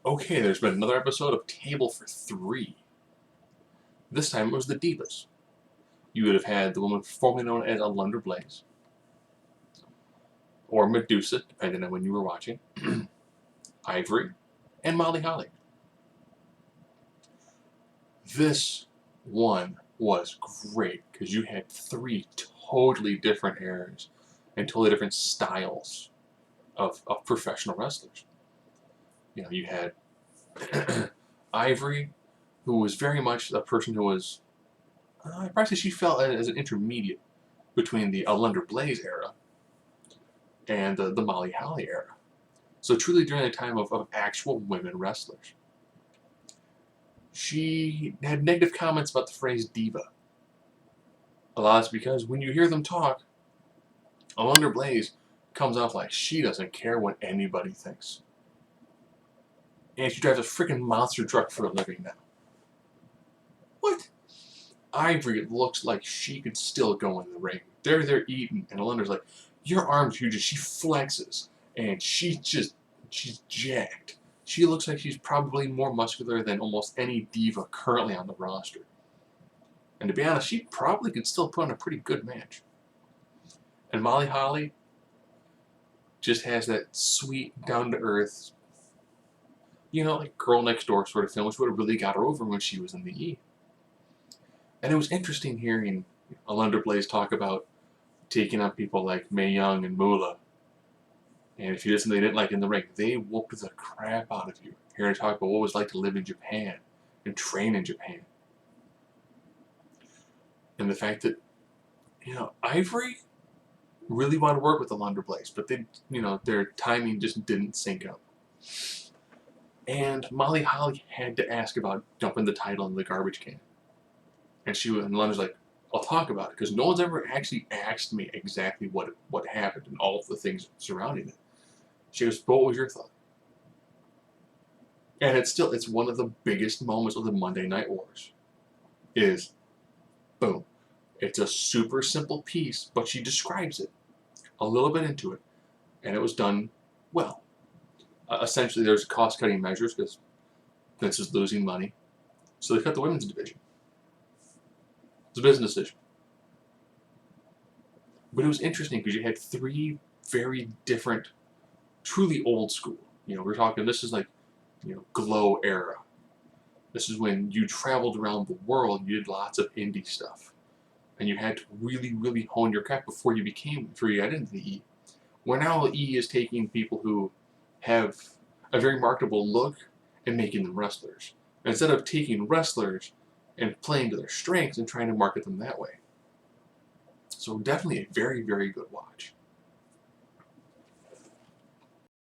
Okay, there's been another episode of Table for Three. This time it was the Divas. You would have had the woman formerly known as Alundra Blayze, or Medusa, depending on when you were watching, Ivory, and Molly Holly. This one was great because you had three totally different eras and totally different styles of professional wrestlers. You know, you had Ivory, who was very much a person who was, probably she felt as an intermediate between the Alundra Blayze era and the Molly Holly era. So truly during the time of actual women wrestlers. She had negative comments about the phrase diva. A lot is because when you hear them talk, Alundra Blayze comes off like she doesn't care what anybody thinks. And she drives a freaking monster truck for a living now. What? Ivory looks like she could still go in the ring. They're there eating, and Alundra's like, your arm's huge, and she flexes, and she's jacked. She looks like she's probably more muscular than almost any diva currently on the roster. And to be honest, she probably could still put on a pretty good match. And Molly Holly just has that sweet, down-to-earth, like girl next door sort of feeling, which would have really got her over when she was in the E. And it was interesting hearing Alundra Blayze talk about taking on people like Mae Young and Moolah. And if you did something they didn't like in the ring, they whooped the crap out of you. Hearing her talk about what it was like to live in Japan and train in Japan. And the fact that, Ivory really wanted to work with Alundra Blayze, but they, their timing just didn't sync up. And Molly Holly had to ask about dumping the title in the garbage can. And Alundra's like, I'll talk about it, because no one's ever actually asked me exactly what happened and all of the things surrounding it. She goes, what was your thought? And it's one of the biggest moments of the Monday Night Wars. Is, boom. It's a super simple piece, but she describes it a little bit into it, and it was done well. Essentially, there's cost-cutting measures because Vince is losing money, so they cut the women's division. It's a business decision. But it was interesting because you had three very different, truly old school. We're talking, this is like, Glow era. This is when you traveled around the world, you did lots of indie stuff. And you had to really, really hone your craft before you got into the E. Where now the E is taking people who have a very marketable look and making them wrestlers. Instead of taking wrestlers and playing to their strengths and trying to market them that way. So definitely a very, very good